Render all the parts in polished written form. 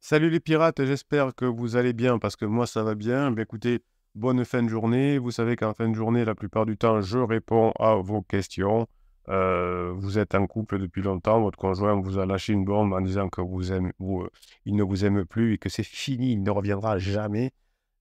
Salut les pirates, j'espère que vous allez bien parce que moi ça va bien. Écoutez, bonne fin de journée. Vous savez qu'en fin de journée, la plupart du temps, je réponds à vos questions. Vous êtes en couple depuis longtemps, votre conjoint vous a lâché une bombe en disant que il ne vous aime plus et que c'est fini, il ne reviendra jamais.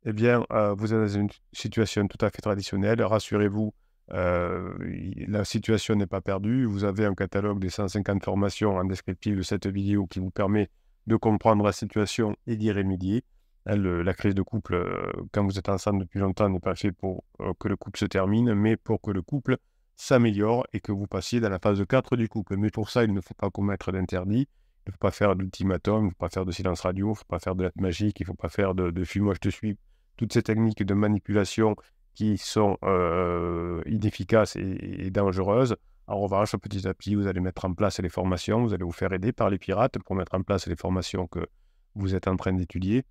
Eh bien, vous êtes dans une situation tout à fait traditionnelle. Rassurez-vous, la situation n'est pas perdue. Vous avez un catalogue des 150 formations en descriptif de cette vidéo qui vous permet de comprendre la situation et d'y remédier. Hein, la crise de couple, quand vous êtes ensemble depuis longtemps, n'est pas fait pour que le couple se termine, mais pour que le couple s'améliore et que vous passiez dans la phase 4 du couple. Mais pour ça, il ne faut pas commettre d'interdit. Il ne faut pas faire d'ultimatum, il ne faut pas faire de silence radio, il ne faut pas faire de lettre magique, il ne faut pas faire de fuis-moi je te suis, toutes ces techniques de manipulation qui sont inefficaces et dangereuses. En revanche, petit à petit, vous allez mettre en place les formations, vous allez vous faire aider par les pirates pour mettre en place les formations que vous êtes en train d'étudier.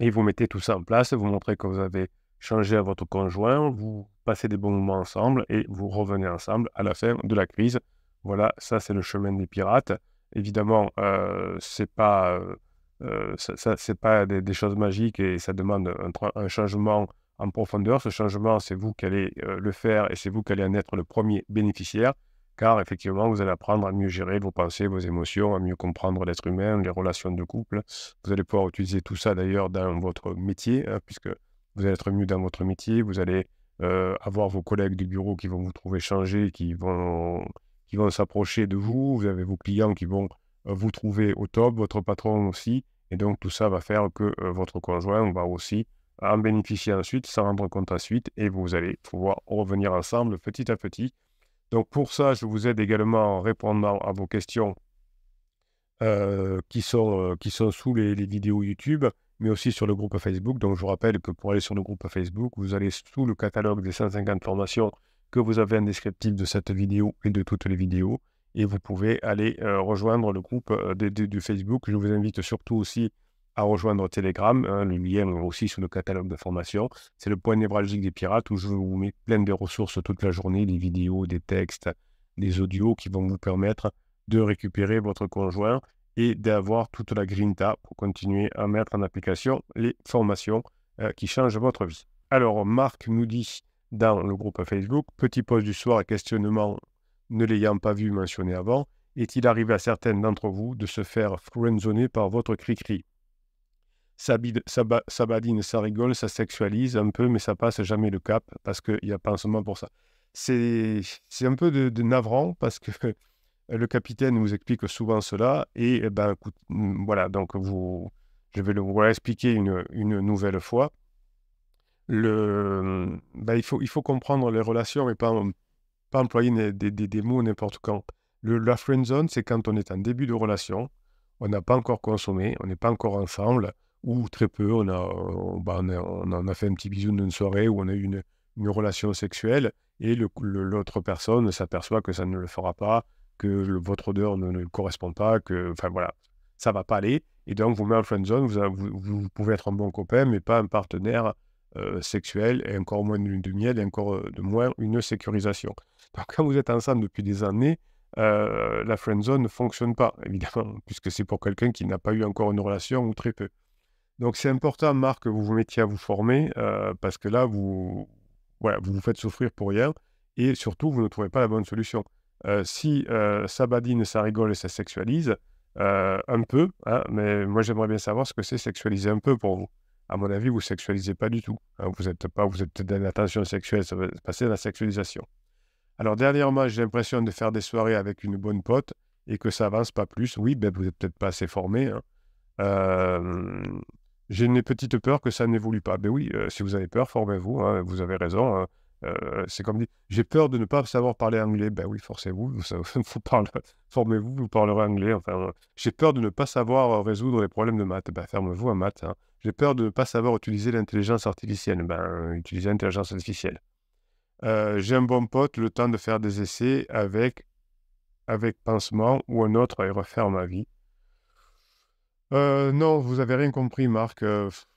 Et vous mettez tout ça en place, vous montrez que vous avez changé à votre conjoint, vous passez des bons moments ensemble et vous revenez ensemble à la fin de la crise. Voilà, ça c'est le chemin des pirates. Évidemment, c'est pas, c'est pas des choses magiques et ça demande un changement en profondeur. Ce changement, c'est vous qui allez le faire et c'est vous qui allez en être le premier bénéficiaire, car effectivement, vous allez apprendre à mieux gérer vos pensées, vos émotions, à mieux comprendre l'être humain, les relations de couple. Vous allez pouvoir utiliser tout ça d'ailleurs dans votre métier, hein, puisque vous allez être mieux dans votre métier. Vous allez avoir vos collègues du bureau qui vont vous trouver changé, qui vont s'approcher de vous. Vous avez vos clients qui vont vous trouver au top, votre patron aussi. Et donc tout ça va faire que votre conjoint va aussi en bénéficier ensuite, s'en rendre compte ensuite, et vous allez pouvoir revenir ensemble petit à petit. Donc pour ça, je vous aide également en répondant à vos questions qui sont sous les vidéos YouTube, mais aussi sur le groupe Facebook. Donc je vous rappelle que pour aller sur le groupe Facebook, vous allez sous le catalogue des 150 formations que vous avez en descriptif de cette vidéo et de toutes les vidéos, et vous pouvez aller rejoindre le groupe du Facebook. Je vous invite surtout aussi à rejoindre Telegram, hein, le lien est aussi sous le catalogue de formation. C'est le point névralgique des pirates où je vous mets plein de ressources toute la journée, des vidéos, des textes, des audios qui vont vous permettre de récupérer votre conjoint et d'avoir toute la grinta pour continuer à mettre en application les formations qui changent votre vie. Alors, Marc nous dit dans le groupe Facebook, petit post du soir, questionnement ne l'ayant pas vu mentionné avant, est-il arrivé à certaines d'entre vous de se faire friendzoner par votre cri-cri? Ça badine, ça rigole, ça sexualise un peu, mais ça passe jamais le cap parce qu'il y a pas en ce moment pour ça. C'est un peu de navrant parce que le capitaine nous explique souvent cela et ben, écoute, voilà, donc je vais vous expliquer une nouvelle fois. Ben, il faut comprendre les relations et pas employer des mots n'importe quand. La friend zone, c'est quand on est en début de relation, on n'a pas encore consommé, on n'est pas encore ensemble, ou très peu, on en a fait un petit bisou d'une soirée où on a eu une relation sexuelle, et l'autre personne s'aperçoit que ça ne le fera pas, que votre odeur ne correspond pas, enfin voilà, ça va pas aller, et donc vous mettez en friend zone, vous pouvez être un bon copain, mais pas un partenaire sexuel, et encore moins une lune de miel, et encore de moins une sécurisation. Donc, quand vous êtes ensemble depuis des années, la friend zone ne fonctionne pas, évidemment, puisque c'est pour quelqu'un qui n'a pas eu encore une relation ou très peu. Donc, c'est important, Marc, que vous vous mettiez à vous former, parce que là, voilà, vous vous faites souffrir pour rien, et surtout, vous ne trouvez pas la bonne solution. Si ça badine, ça rigole et ça sexualise, un peu, hein, mais moi, j'aimerais bien savoir ce que c'est sexualiser un peu pour vous. À mon avis, vous sexualisez pas du tout, hein, vous êtes dans l'attention sexuelle, ça va passer à la sexualisation. Alors dernièrement, j'ai l'impression de faire des soirées avec une bonne pote et que ça avance pas plus. Oui, ben, vous êtes peut-être pas assez formé, hein. Hem, j'ai une petite peur que ça n'évolue pas. Ben oui, si vous avez peur, formez-vous, hein, vous avez raison, hein. C'est comme dit: «J'ai peur de ne pas savoir parler anglais». Ben oui, forcez-vous, vous parle formez-vous, vous parlerez anglais. Enfin, j'ai peur de ne pas savoir résoudre les problèmes de maths. Ben fermez-vous en maths, hein. J'ai peur de ne pas savoir utiliser l'intelligence artificielle. Ben, utilisez l'intelligence artificielle. J'ai un bon pote, le temps de faire des essais avec pansement ou un autre et refaire ma vie. Non, vous avez rien compris, Marc,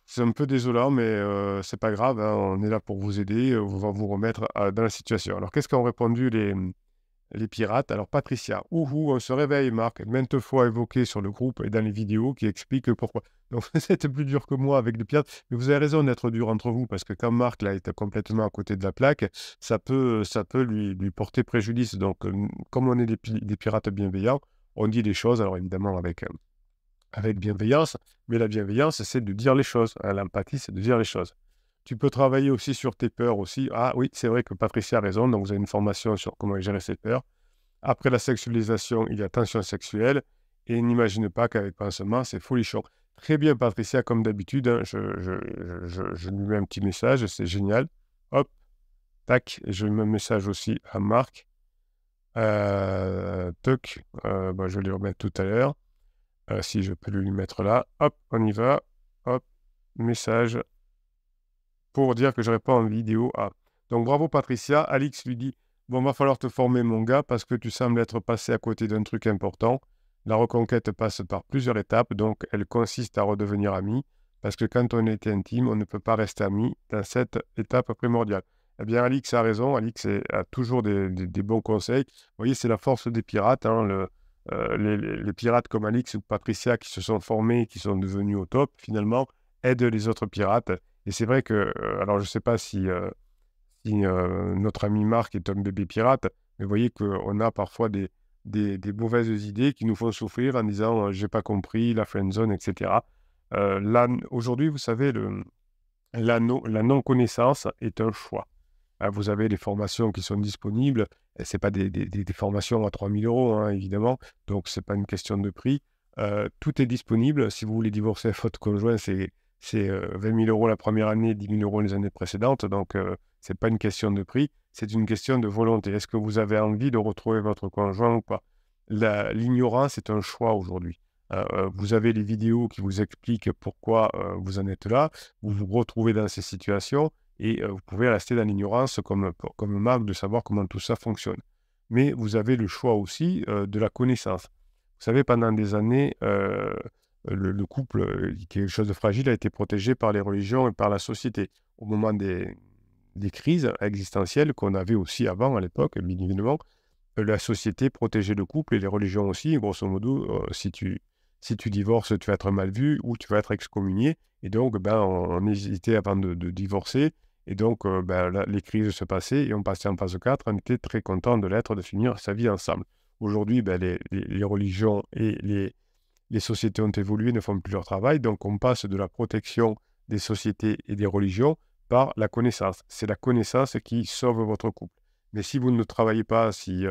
c'est un peu désolant, mais c'est pas grave, hein, on est là pour vous aider, on va vous remettre dans la situation. Alors qu'est-ce qu'ont répondu les pirates. Alors, Patricia, ouhou, on se réveille, Marc, maintes fois évoqué sur le groupe et dans les vidéos qui expliquent pourquoi. Donc, c'était plus dur que moi avec les pirates. Mais vous avez raison d'être dur entre vous, parce que quand Marc là, est complètement à côté de la plaque, ça peut lui porter préjudice. Donc, comme on est des pirates bienveillants, on dit les choses, alors évidemment avec bienveillance, mais la bienveillance, c'est de dire les choses, hein. L'empathie, c'est de dire les choses. Tu peux travailler aussi sur tes peurs aussi. Ah oui, c'est vrai que Patricia a raison, donc vous avez une formation sur comment gérer ses peurs. Après la sexualisation, il y a tension sexuelle, et n'imagine pas qu'avec pansement, c'est folichon. Très bien, Patricia, comme d'habitude, hein, je lui mets un petit message, c'est génial. Hop, tac, je mets un message aussi à Marc. Toc, je vais lui remettre tout à l'heure. Si je peux lui mettre là. Hop, on y va. Hop, message pour dire que je réponds en vidéo. Ah. Donc bravo Patricia. Alix lui dit, bon, va falloir te former mon gars parce que tu sembles être passé à côté d'un truc important. La reconquête passe par plusieurs étapes, donc elle consiste à redevenir ami, parce que quand on est intime, on ne peut pas rester ami dans cette étape primordiale. Eh bien, Alix a raison. Alix a toujours des bons conseils. Vous voyez, c'est la force des pirates, hein, les pirates comme Alix ou Patricia qui se sont formés, qui sont devenus au top, finalement, aident les autres pirates. Et c'est vrai que, alors je ne sais pas si notre ami Marc est un bébé pirate, mais vous voyez qu'on a parfois des mauvaises idées qui nous font souffrir en disant j'ai pas compris, la friendzone, etc. Là, aujourd'hui, vous savez, la non-connaissance est un choix. Vous avez les formations qui sont disponibles. Ce n'est pas des formations à 3 000 €, hein, évidemment. Donc, ce n'est pas une question de prix. Tout est disponible. Si vous voulez divorcer votre conjoint, c'est 20 000 € la première année, 10 000 € les années précédentes. Donc, ce n'est pas une question de prix. C'est une question de volonté. Est-ce que vous avez envie de retrouver votre conjoint ou pas? L'ignorance est un choix aujourd'hui. Vous avez les vidéos qui vous expliquent pourquoi vous en êtes là. Vous vous retrouvez dans ces situations. Et vous pouvez rester dans l'ignorance comme marque de savoir comment tout ça fonctionne. Mais vous avez le choix aussi de la connaissance. Vous savez, pendant des années, le couple, qui est quelque chose de fragile, a été protégé par les religions et par la société. Au moment des crises existentielles qu'on avait aussi avant, à l'époque, bien évidemment, la société protégeait le couple et les religions aussi. Grosso modo, si tu divorces, tu vas être mal vu ou tu vas être excommunié. Et donc, on hésitait avant de divorcer. Et donc, les crises se passaient et on passait en phase 4. On était très content de l'être, de finir sa vie ensemble. Aujourd'hui, les religions et les sociétés ont évolué, ne font plus leur travail. Donc, on passe de la protection des sociétés et des religions par la connaissance. C'est la connaissance qui sauve votre couple. Mais si vous ne travaillez pas, si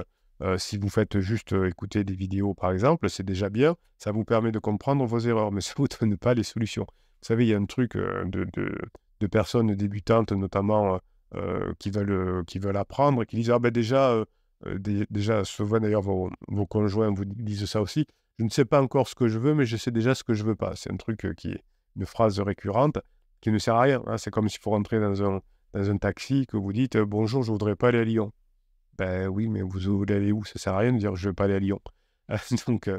vous faites juste écouter des vidéos, par exemple, c'est déjà bien. Ça vous permet de comprendre vos erreurs, mais ça ne vous donne pas les solutions. Vous savez, il y a un truc de personnes débutantes, notamment, qui veulent apprendre, qui disent « Ah ben déjà, souvent d'ailleurs vos conjoints vous disent ça aussi, je ne sais pas encore ce que je veux, mais je sais déjà ce que je ne veux pas. » C'est un truc qui est une phrase récurrente qui ne sert à rien, hein. C'est comme s'il faut rentrer dans un taxi, que vous dites « Bonjour, je ne voudrais pas aller à Lyon. » Ben oui, mais vous voulez aller où? Ça ne sert à rien de dire « Je ne veux pas aller à Lyon. » Donc,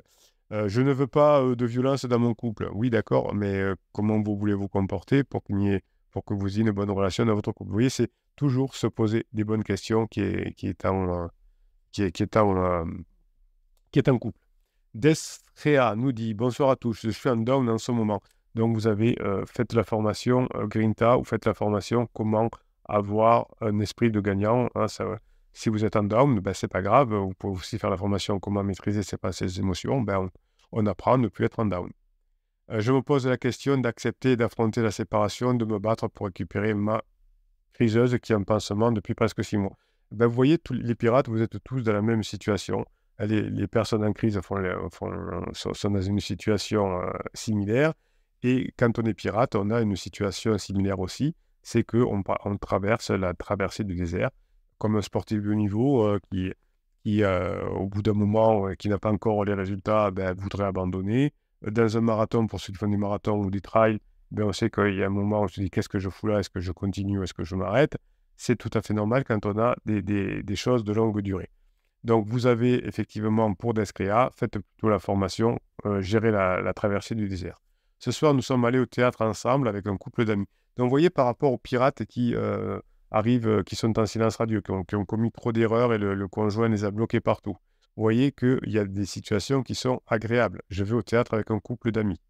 je ne veux pas de violence dans mon couple. Oui, d'accord, mais comment vous voulez vous comporter pour que vous ayez une bonne relation dans votre couple? Vous voyez, c'est toujours se poser des bonnes questions qui est en couple. Destrea nous dit « Bonsoir à tous, je suis en down en ce moment. » Donc, vous avez fait la formation Grinta ou faites la formation « Comment avoir un esprit de gagnant », hein, si vous êtes en down, ce n'est pas grave. Vous pouvez aussi faire la formation « Comment maîtriser ses émotions ». On apprend à ne plus être en down. Je me pose la question d'accepter et d'affronter la séparation, de me battre pour récupérer ma friseuse qui est en pansement depuis presque 6 mois. Vous voyez, tous les pirates, vous êtes tous dans la même situation. Les personnes en crise sont dans une situation similaire. Et quand on est pirate, on a une situation similaire aussi. C'est qu'on traverse la traversée du désert comme un sportif de haut niveau qui au bout d'un moment, qui n'a pas encore les résultats, voudrait abandonner. Dans un marathon, pour ceux qui font des marathons ou des trails, on sait qu'il y a un moment où on se dit « Qu'est-ce que je fous là? Est-ce que je continue? Est-ce que je m'arrête ?» C'est tout à fait normal quand on a des choses de longue durée. Donc, vous avez effectivement, pour Descrea, faites plutôt la formation gérer la traversée du désert. Ce soir, nous sommes allés au théâtre ensemble avec un couple d'amis. Donc, vous voyez, par rapport aux pirates qui arrivent, qui sont en silence radio, qui ont commis trop d'erreurs et le conjoint les a bloqués partout. Vous voyez qu'il y a des situations qui sont agréables. Je vais au théâtre avec un couple d'amis.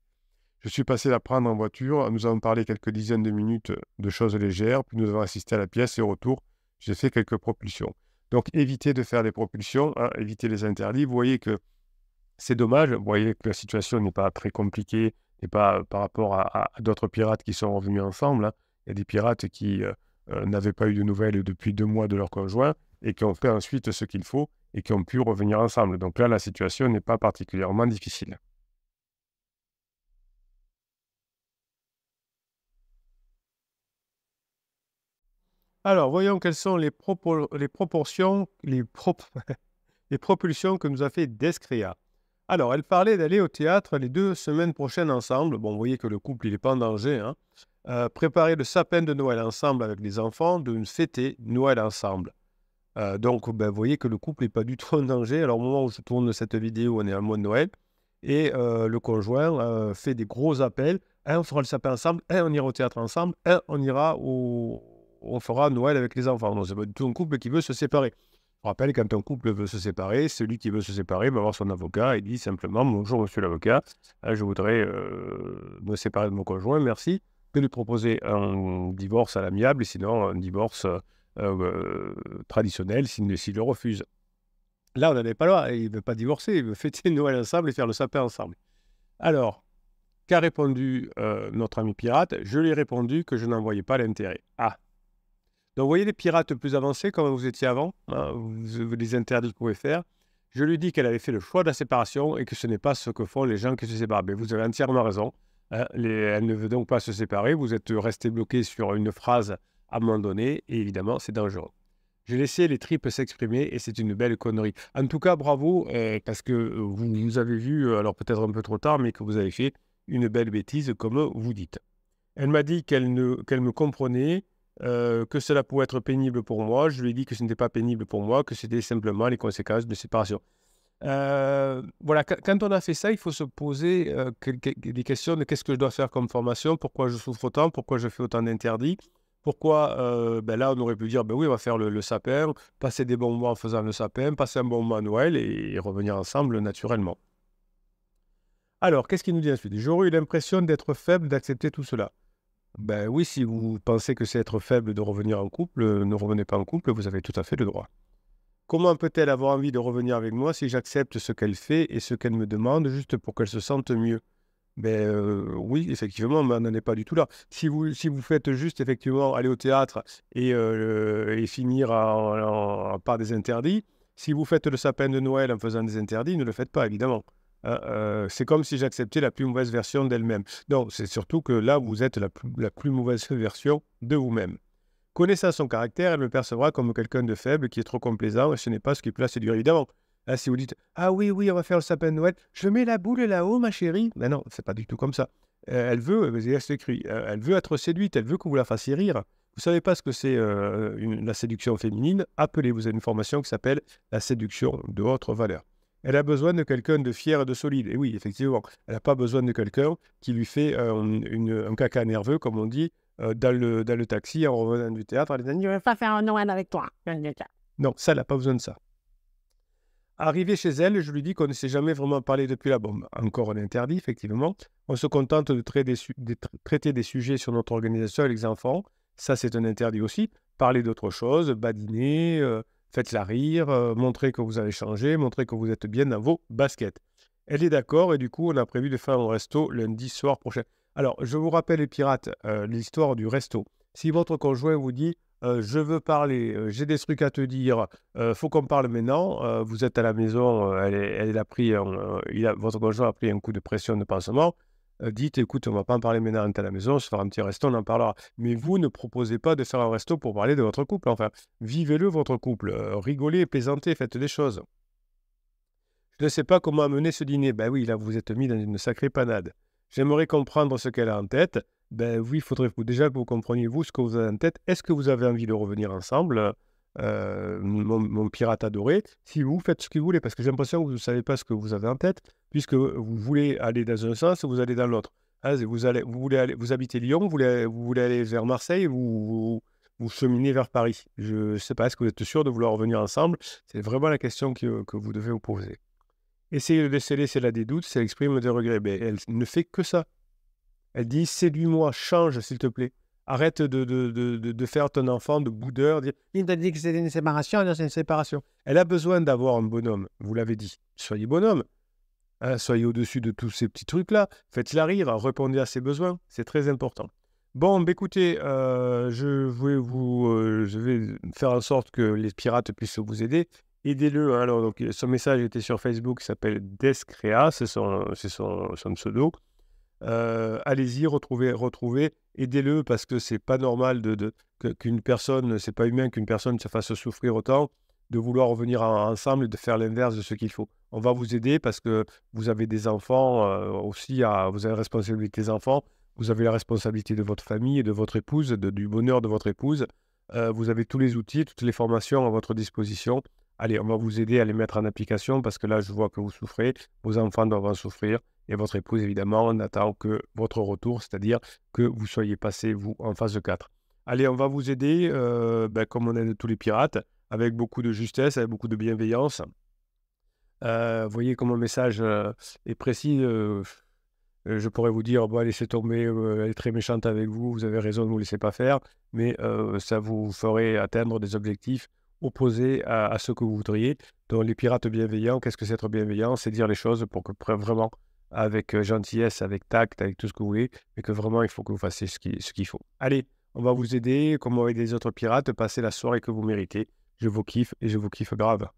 Je suis passé la prendre en voiture, nous avons parlé quelques dizaines de minutes de choses légères, puis nous avons assisté à la pièce et au retour, j'ai fait quelques propulsions. Donc évitez de faire des propulsions, hein, évitez les interdits. Vous voyez que c'est dommage, vous voyez que la situation n'est pas très compliquée et pas par rapport à d'autres pirates qui sont revenus ensemble, hein. Il y a des pirates qui n'avaient pas eu de nouvelles depuis 2 mois de leur conjoint et qui ont fait ensuite ce qu'il faut et qui ont pu revenir ensemble. Donc là, la situation n'est pas particulièrement difficile. Alors, voyons quelles sont les proportions, les propulsions que nous a fait Descrea. Alors, elle parlait d'aller au théâtre les 2 semaines prochaines ensemble. Bon, vous voyez que le couple, il n'est pas en danger, hein. Préparer le sapin de Noël ensemble avec les enfants, de fêter Noël ensemble. Donc, ben, vous voyez que le couple n'est pas du tout en danger. Alors, au moment où je tourne cette vidéo, on est en mois de Noël. Et le conjoint fait des gros appels. On fera le sapin ensemble, on ira au théâtre ensemble, on fera Noël avec les enfants. Non, c'est pas du tout un couple qui veut se séparer. Je rappelle, quand un couple veut se séparer, celui qui veut se séparer va voir son avocat et dit simplement: bonjour monsieur l'avocat, je voudrais me séparer de mon conjoint, merci. De lui proposer un divorce à l'amiable et sinon un divorce traditionnel s'il le refuse. Là, on n'en est pas là, il ne veut pas divorcer, il veut fêter Noël ensemble et faire le sapin ensemble. Alors, qu'a répondu notre ami pirate? Je lui ai répondu que je n'en voyais pas l'intérêt. Ah! Donc, vous voyez les pirates plus avancés, comme vous étiez avant, hein, les interdits que vous pouvez faire. Je lui dis qu'elle avait fait le choix de la séparation et que ce n'est pas ce que font les gens qui se séparent. Mais vous avez entièrement raison, hein, elle ne veut donc pas se séparer. Vous êtes resté bloqué sur une phrase à un moment donné et évidemment, c'est dangereux. J'ai laissé les tripes s'exprimer et c'est une belle connerie. En tout cas, bravo, parce que vous avez vu, alors peut-être un peu trop tard, mais que vous avez fait une belle bêtise, comme vous dites. Elle m'a dit qu'elle me comprenait, que cela pouvait être pénible pour moi. Je lui ai dit que ce n'était pas pénible pour moi, que c'était simplement les conséquences de séparation. Voilà, quand on a fait ça, il faut se poser des questions de qu'est-ce que je dois faire comme formation, pourquoi je souffre autant, pourquoi je fais autant d'interdits, pourquoi ben là on aurait pu dire ben oui, on va faire le sapin, passer des bons mois en faisant le sapin, passer un bon mois à Noël et revenir ensemble naturellement. Alors, qu'est-ce qu'il nous dit ensuite? J'aurais eu l'impression d'être faible d'accepter tout cela. Ben oui, si vous pensez que c'est être faible de revenir en couple, ne revenez pas en couple, vous avez tout à fait le droit. Comment peut-elle avoir envie de revenir avec moi si j'accepte ce qu'elle fait et ce qu'elle me demande juste pour qu'elle se sente mieux? Ben oui, effectivement, mais on n'en est pas du tout là. Si vous faites juste effectivement aller au théâtre et finir par des interdits, si vous faites le sapin de Noël en faisant des interdits, ne le faites pas évidemment. Hein, c'est comme si j'acceptais la plus mauvaise version d'elle-même. Non, c'est surtout que là, vous êtes la plus mauvaise version de vous-même. Connaissant son caractère, elle me percevra comme quelqu'un de faible qui est trop complaisant et ce n'est pas ce qui place séduire évidemment. Là, si vous dites: ah oui, oui, on va faire le sapin de Noël, je mets la boule là-haut, ma chérie. Mais non, c'est pas du tout comme ça. Elle veut, c'est écrit, elle veut être séduite, elle veut que vous la fassiez rire. Vous savez pas ce que c'est la séduction féminine? Appelez-vous à une formation qui s'appelle la séduction de haute valeur. Elle a besoin de quelqu'un de fier et de solide. Et oui, effectivement, elle n'a pas besoin de quelqu'un qui lui fait un caca nerveux, comme on dit, dans le taxi en revenant du théâtre. Elle dit: je vais pas faire un Noël avec toi. Non, ça, elle n'a pas besoin de ça. Arrivé chez elle, je lui dis qu'on ne s'est jamais vraiment parlé depuis la bombe. Encore un interdit, effectivement. On se contente de traiter des sujets sur notre organisation avec les enfants. Ça, c'est un interdit aussi. Parler d'autre chose, badiner, faites-la rire, montrer que vous avez changé, montrer que vous êtes bien dans vos baskets. Elle est d'accord et du coup, on a prévu de faire un resto lundi soir prochain. Alors, je vous rappelle, les pirates, l'histoire du resto. Si votre conjoint vous dit: je veux parler, j'ai des trucs à te dire, faut qu'on parle maintenant. Vous êtes à la maison, elle a pris votre conjoint a pris un coup de pression de pansement. Dites: écoute, on ne va pas en parler maintenant, on est à la maison, on se fera un petit resto, on en parlera. Mais vous ne proposez pas de faire un resto pour parler de votre couple. Enfin, vivez-le, votre couple. Rigolez, plaisantez, faites des choses. Je ne sais pas comment amener ce dîner. Ben oui, là, vous êtes mis dans une sacrée panade. J'aimerais comprendre ce qu'elle a en tête. Ben oui, il faudrait déjà que vous compreniez, vous, ce que vous avez en tête. Est-ce que vous avez envie de revenir ensemble, mon pirate adoré? Si vous faites ce que vous voulez, parce que j'ai l'impression que vous ne savez pas ce que vous avez en tête, puisque vous voulez aller dans un sens, vous allez dans l'autre. Hein, vous habitez Lyon, vous voulez aller vers Marseille, vous vous cheminez vers Paris? Je ne sais pas, est-ce que vous êtes sûr de vouloir revenir ensemble? C'est vraiment la question que vous devez vous poser. Essayez de déceler si elle a des doutes, si elle exprime des regrets. Mais elle ne fait que ça. Elle dit: «Séduis-moi, change s'il te plaît. Arrête de faire ton enfant de boudeur, dire: "Il t'a dit que c'était une séparation, non, c'est une séparation"». Elle a besoin d'avoir un bonhomme, vous l'avez dit. Soyez bonhomme, hein, soyez au-dessus de tous ces petits trucs-là. Faites-la rire, répondez à ses besoins, c'est très important. Bon, écoutez, je vais faire en sorte que les pirates puissent vous aider. Aidez-le, hein. Alors donc, son message était sur Facebook, il s'appelle Descrea, c'est son pseudo. Allez-y, retrouvez, aidez-le parce que c'est pas normal qu'une personne, c'est pas humain qu'une personne se fasse souffrir autant, de vouloir revenir ensemble et de faire l'inverse de ce qu'il faut. On va vous aider parce que vous avez des enfants aussi, vous avez la responsabilité des enfants, vous avez la responsabilité de votre famille et de votre épouse, du bonheur de votre épouse. Vous avez tous les outils, toutes les formations à votre disposition. Allez, on va vous aider à les mettre en application parce que là, je vois que vous souffrez, vos enfants doivent en souffrir. Et votre épouse, évidemment, n'attend que votre retour, c'est-à-dire que vous soyez passé, vous, en phase 4. Allez, on va vous aider, comme on aide tous les pirates, avec beaucoup de justesse, avec beaucoup de bienveillance. Vous voyez comme mon message est précis. Je pourrais vous dire: «Bon, laissez tomber, elle est très méchante avec vous, vous avez raison, ne vous laissez pas faire», mais ça vous ferait atteindre des objectifs opposés à ce que vous voudriez. Donc les pirates bienveillants, qu'est-ce que c'est être bienveillant? C'est dire les choses pour que vraiment avec gentillesse, avec tact, avec tout ce que vous voulez, mais que vraiment il faut que vous fassiez ce qu'il faut. Allez, on va vous aider, comme on aide les autres pirates, passez la soirée que vous méritez. Je vous kiffe et je vous kiffe grave.